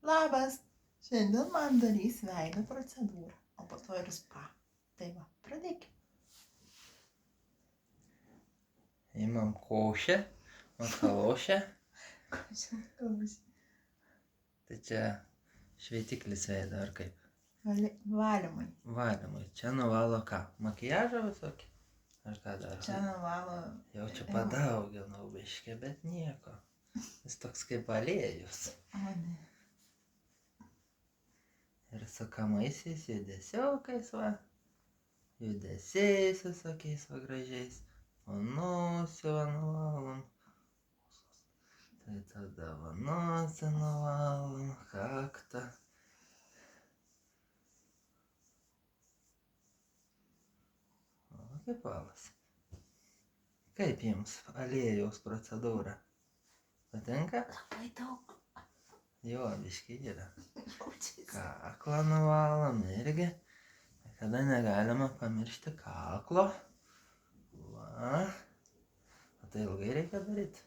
Labas. Šiandien man darys veido procedūrą, o po to ir spa. Tai va, pradėkime. Imam košę, makalošę. Košė. Tai čia šveitiklis veido ar kaip? Valymai. Valymai. Čia nuvalo ką? Makiažą visokį? Ar ką daro? Čia nuvalo... Jau čia padauginau biškį, bet nieko. Jis toks kaip aliejus. O ne. Ir su kamaisiais judesiokais va. Judesiais visokiais va gražiais. O nosį va nuvalom. Tai tada va nosį nuvalom, kaktą. O kaip valasi. Kaip jums aliejaus procedūra? Patinka? Labai daug. Jo, biškį yra. Jaučiasi. Kaklą nuvalom irgi. Kada negalima pamiršti kaklo. Va. O tai ilgai reikia daryti?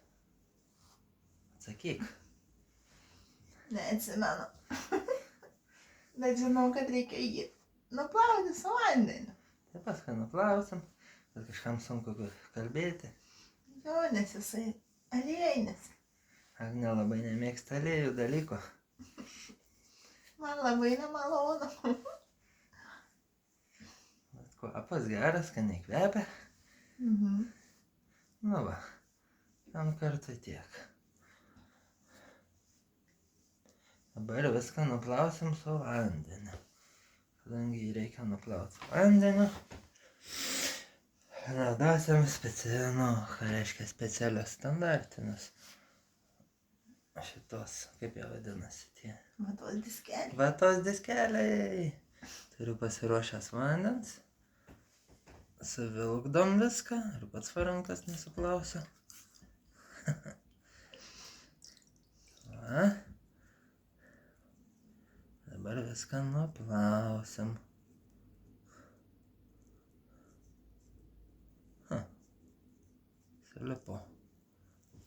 Atsakyk. Neatsimenu. Bet žinau, kad reikia jį nuplauti su vandeniu. Tai paskui nuplausim, kad kažkam sunku kalbėti. Jo, nes jisai aliejinis. Agnė labai nemėgsta aliejų dalyko. Man labai nemalonu. Bet kvapas geras, skaniai kvepia. Nu va, tam kartui tiek. Dabar viską nuplausim su vandeniu. Kadangi jį reikia nuplauti su vandeniu. Naudosim ką reiškia specialios standartinius. Šitos, kaip jie vadinasi tie? Vatos diskeliai. Vatos diskeliai. Turiu pasiruošęs vandens. Suvilkdom viską ir pats rankas nesuplausiu. Va. Dabar viską nuplausim. Sulipo.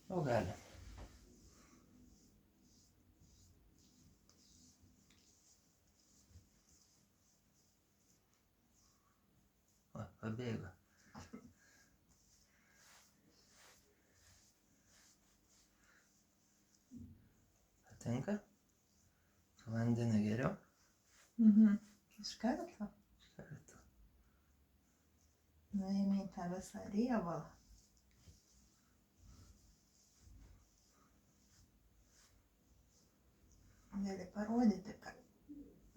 Jau galim. O, pabėgo. Patinka? Su vandeniu geriau? Iš karto. Iš karto. Nuėmė tą visą riebalą. Gali parodyti, kad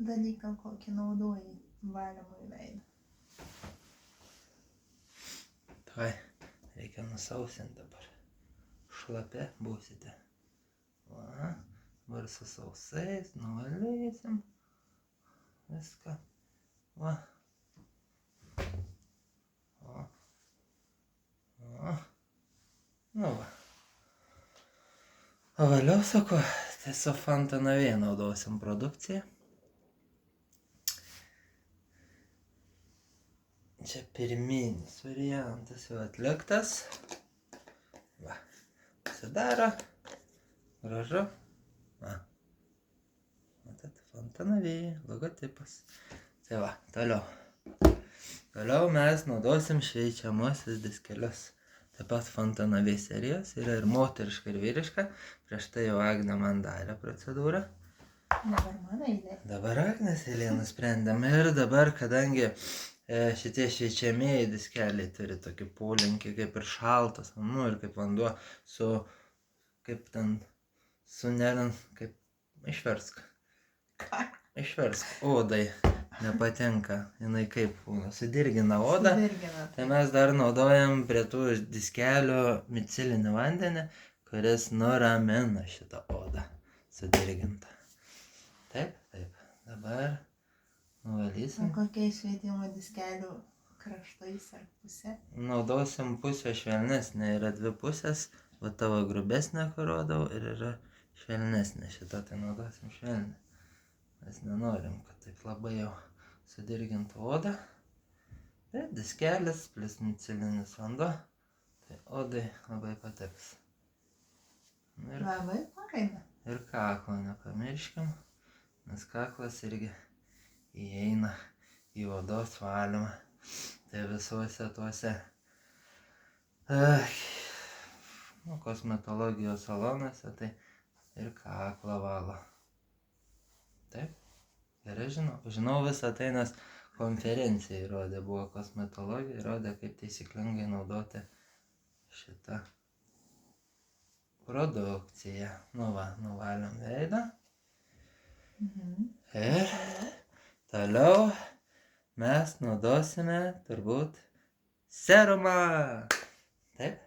dalyką kokį naudoji valymui veidą. Tai, reikia nusausinti dabar. Šlapia būsite. Va, dabar su sausais nuvalysim. Viską. Va. O. O. Nu va. O vėliau, sako, tiesiog Fontanavė naudosim produkciją. Čia pirminis variantas jau atliktas. Va. Pasidaro. Gražu. Va. Matot, Fontanavė, logotipas. Tai va, toliau. Toliau mes naudosim šveičiamuosius diskelius. Taip pat Fontanavė serijos yra ir moteriška, ir vyriška. Prieš tai jau Agnė man darė procedūrą. Dabar mano eilė. Dabar Agnės eilė nusprendėm. Ir dabar, kadangi šitie šveičiamieji diskeliai turi tokį polinkį kaip ir šaltas, nu ir kaip vanduo su, kaip ten, su nerant, kaip išversk. Ką? Išversk, odai nepatinka, jinai kaip būna, sudirgina odą. Sudirgina. Tai mes dar naudojam prie tų diskelių micilinį vandenį, kuris nuramina šitą odą sudirgintą. Taip, taip. Dabar nuvalysim. Kokiais švietimo diskelių kraštais ar pusė? Naudosim pusę švelnesnė, yra dvi pusės, va tavo grubesnė, kur rodau, ir yra švelnesnė šita, tai naudosim švelnę. Mes nenorim, kad taip labai jau sudirgintų odą. Tai diskelis plus micilinis vanduo, tai odai labai patiks. Ir Labai faina. Ir kaklo nepamirškim, nes kaklas irgi įeina į odos valymą. Tai visuose tuose kosmetologijos salonuose tai ir kaklą valo. Taip, gerai žinau. Žinau visą tai, nes konferencijai rodė, buvo kosmetologija, rodė, kaip taisyklingai naudoti šitą produkciją. Nu va, nuvalėm veidą. Ir toliau mes naudosime turbūt serumą. Taip?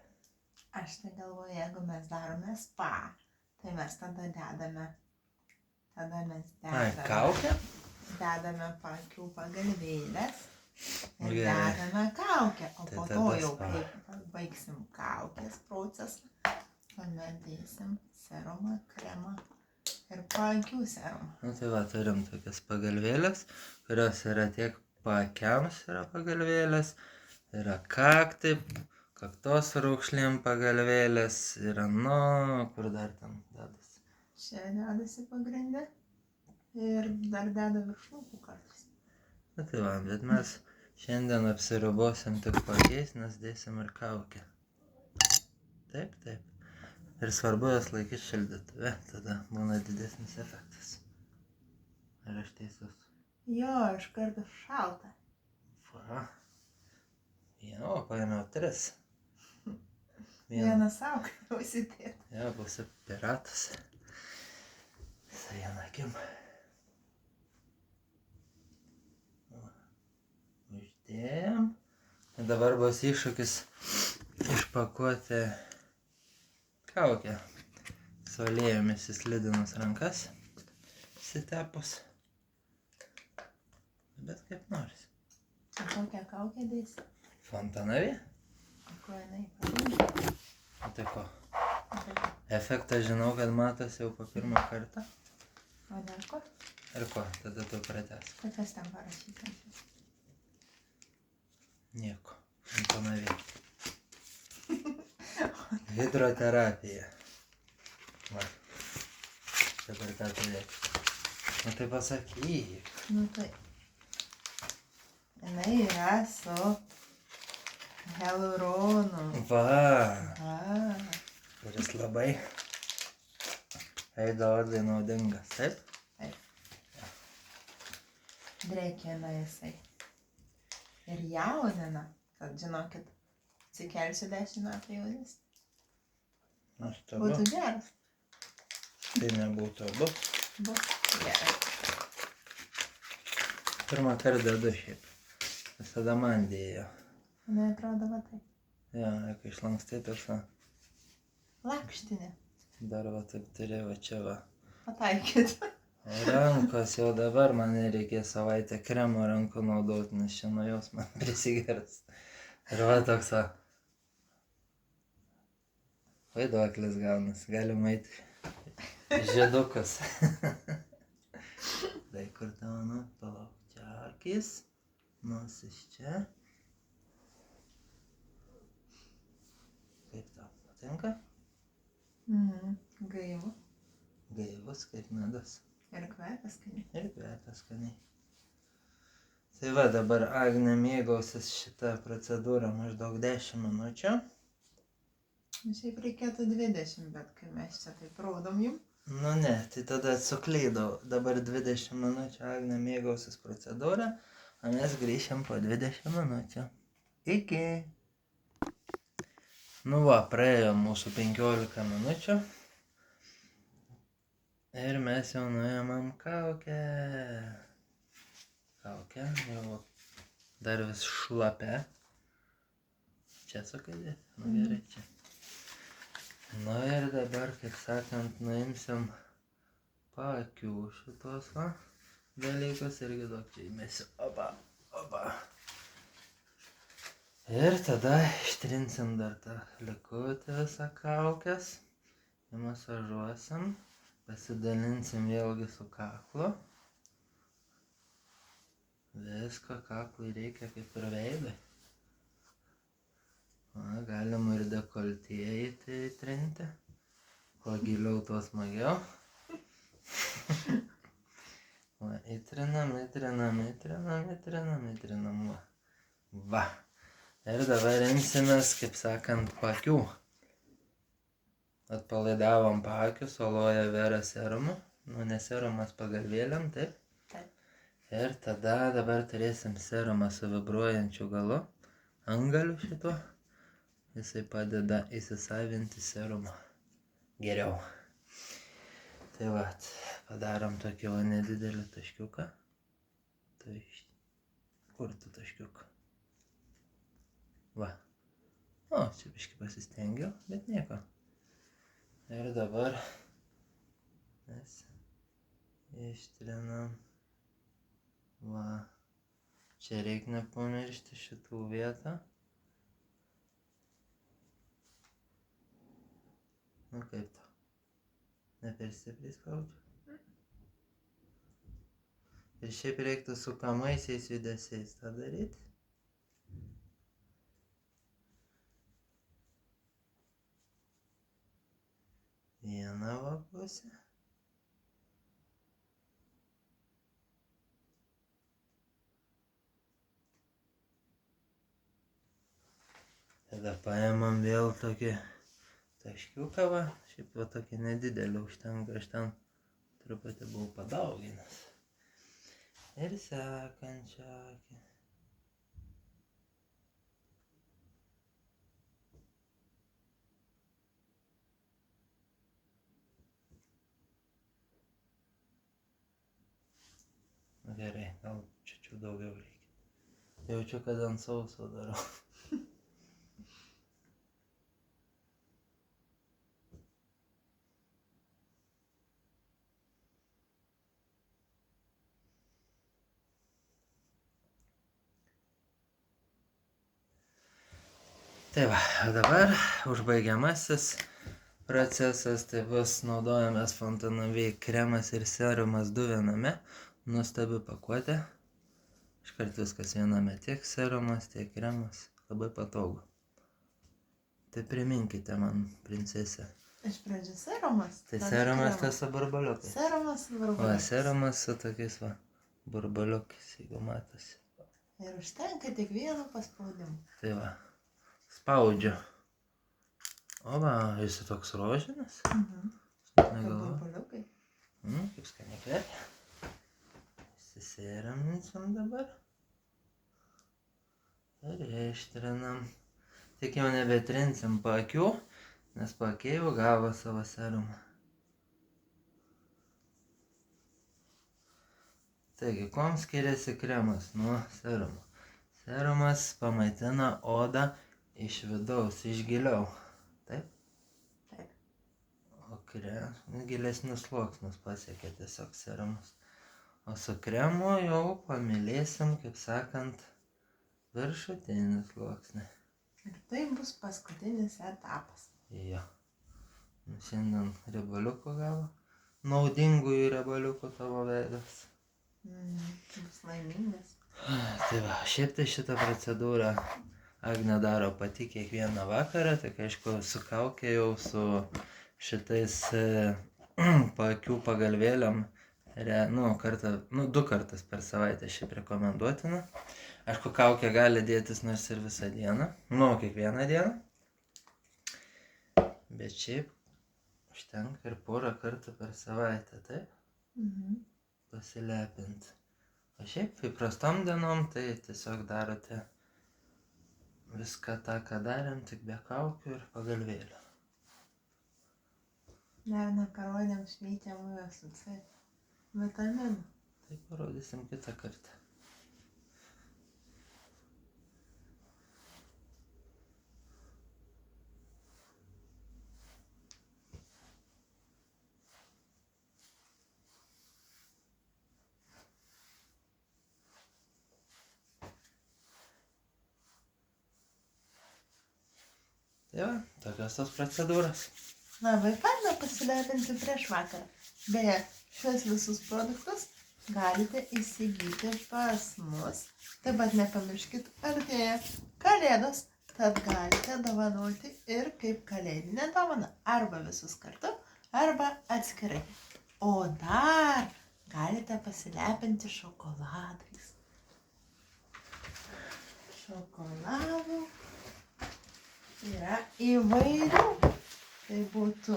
Aš tai galvoju, jeigu mes darome spa, tai mes tada dedame. Kaukę? Dedame paakių pagalvėlės ir Gerai. dedame kaukę. O Tai po tada to jau, spa. kai baigsim kaukės procesą, tuomet dėsim serumą, kremą ir paakių serumą. Nu tai va, turim tokias pagalvėlės, kurios yra tiek paakiams yra pagalvėlės, yra kaktai, kaktos raukšlėm pagalvėlės, yra kur dar ten dedasi. Čia dedasi pagrindė ir dar deda virš lūpų kartais. Nu tai va, bet mes šiandien apsiribosim tik pakiais, nes dėsim ir kaukę. Taip, taip. Ir svarbu jas laikyti šildytuve, tada būna didesnis efektas. Ar aš teisus? Jo, iš karto šalta. Va. Jo, paėmiau 3. Vieną savo, kad užsidėti. Jo, būsiu piratas. Su viena akim. Uždėjom. Ir dabar bus iššūkis išpakuoti kaukę. Su aliejumi įslidinus rankas. Įsitepus. Bet kaip nors. O kokią kaukę dėsi? Fontanavį? O ko jinai patinka? O tai ko? Efektą žinau, kad matosi jau po pirmą kartą. O dar ko? Ir ko? Tada tu pratęs. Tai kas ten parašyta? Nieko. Fontanavį. Hidroterapija. Va. Dabar ką turėti. Nu tai pasakyk. Nu tai. Jinai yra su hialuronu. Va. Kuris labai veido odai naudingas. Taip? Drėkina jisai. Ir jaunina. Tad žinokit, atsikelsiu 10 metų jaunesnė. Nuostabu. Būtų geras. Tai nebūtų abu. Bus geras. Pirmą kartą dedu šiaip. Visada man dėjo. Jinai atrodo va taip. Jo, kai išlankstai tarsa. Lakštinė. Dar va taip turi va čia va. Pataikyt. O rankos jau dabar man reikės savaitę kremo rankų naudoti, nes čia nuo jos man prisigers. Ir va toks va. Vaiduoklis gaunas, galima eiti žiedukus. Tai kur tavo, nu, palauk, čia akis, nosis čia. Kaip tau, patinka? Gaivu. Gaivus kaip medus. Ir kvepia skaniai. Ir kvepia skaniai. Tai va, dabar Agnė mėgausis šitą procedūrą maždaug 10 minučių. Šiaip reikėtų 20, bet kai mes čia taip rodom jum. Nu ne, tai tada suklydau. Dabar 20 minučių Agnė mėgausis procedūrą, o mes grįšim po 20 minučių. Iki. Nu va, praėjo mūsų 15 minučių. Ir mes jau nuėmam kaukę. Kaukę, jau dar vis šlapia. Čia sakydė? Nu gerai, čia. Nu ir dabar, kaip sakant, nuimsim paakių šitos va dalykus irgi daug čia įmesiu. Opa, opa. Ir tada ištrinsim dar tą likutį visą kaukės. Masažuosim. Pasidalinsim vėlgi su kaklu. Visko kaklui reikia kaip ir veidai. Galima ir dekoltėje įtrinti. Kuo giliau, tuo smagiau. Va, įtrinam, va. Va. Ir dabar imsimės, kaip sakant, paakių. Atpalaidavom paakius, aloe vera serumu. Nu, ne serumas pagalvėlėm, taip? Taip. Ir tada dabar turėsim serumą su vibruojančiu galu. Antgaliu šituo. Jisai padeda įsisavinti serumą geriau. Tai va, padarom tokį va nedidelį taškiuką. Tai kur tu taškiuką? Va. O, čia biškį pasistengiau, bet nieko. Ir dabar mes ištrinam. Va. Čia reikia nepamiršti šitų vietą. Nu kaip to? Ne per stipriai spaudžiu. Ir šiaip reiktų sukamaisiais judesiais tą daryti. Vieną va pusę. Tada paimam vėl tokį taškiuką va. Šiaip va tokį nedidelį užtenka, aš ten truputį buvau padauginęs. Ir sekančią akį. Gerai, gal čiučiu daugiau reikia. Jaučiu, kad ant sauso darau. Tai va, o dabar užbaigiamasis procesas, tai bus naudojamės Fontanavy kremas ir serumas 2 viename, nuostabi pakuotė. Iškart viskas viename, tiek serumas, tiek kremas, labai patogu. Tai priminkite man, princesė. Iš pradžių serumas. Tai serumas tas su burbaliukais. Serumas su Va, burbaliukais. serumas su tokiais va burbaliukais, jeigu matosi. Ir užtenka tik vieno paspaudimo. Tai va, spaudžiu. O va, jis toks rožinis. Kaip burbaliukai. Kaip skaniai kvepia. Įsisėraminsim dabar. Ir ištrinam. Tik jau nebetrinsim paakių, nes paakiai jau gavo savo serumą. Taigi, kuom skiriasi kremas nuo serumo? Serumas pamaitina odą iš vidaus, iš giliau. Taip? Taip. O gilesnius sluoksnius pasiekia tiesiog serumas. O su kremu jau pamylėsim, kaip sakant, viršutinį sluoksnį. Ir tai bus paskutinis etapas. Jo. Šiandien riebaliukų gavo. Naudingųjų riebaliukų tavo veidas. Bus laimingas. Tai va, šiaip tai šitą procedūrą Agnė daro pati kiekvieną vakarą, tik aišku su kaukė jau su šitais paakių pagalvėliam, du kartus per savaitę šiaip rekomenduotina. Aišku, kaukė gali dėtis nors ir visą dieną, kiekvieną dieną. Bet šiaip užtenka ir porą kartų per savaitę, taip? Pasilepinti. O šiaip įprastom dienom, tai tiesiog darote viską tą, ką darėm, tik be kaukių ir pagalvėlių. Dar karodėm šveičiamųjų su C vitaminu. Tai parodysim kitą kartą. Tai va, tokios tos procedūros. Labai faina pasilepinti prieš vakarą. Beje, šios visus produktus galite įsigyti pas mus. Taip pat nepamirškit, artėja Kalėdos, tad galite dovanoti ir kaip kalėdinę dovaną. Arba visus kartu, arba atskirai. O dar galite pasilepinti šokoladais. Šokoladų yra įvairių. Tai būtų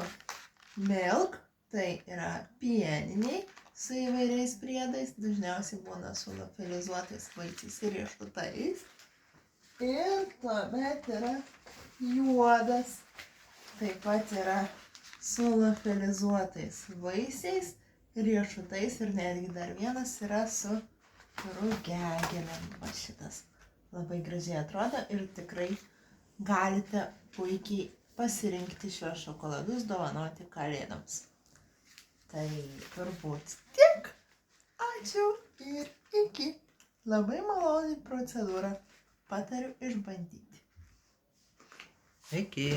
milk, tai yra pieniniai su įvairiais priedais, dažniausiai būna su liofilizuotais vaisiais ir riešutais. Ir tuomet yra juodas, taip pat yra su liofilizuotais vaisiais, riešutais ir netgi dar vienas yra su rugiagėlėm. Va šitas labai gražiai atrodo ir tikrai galite puikiai pasirinkti šiuos šokoladus dovanoti kalėdoms. Tai turbūt tiek. Ačiū ir iki. Labai maloni procedūra. Patariu išbandyti. Iki.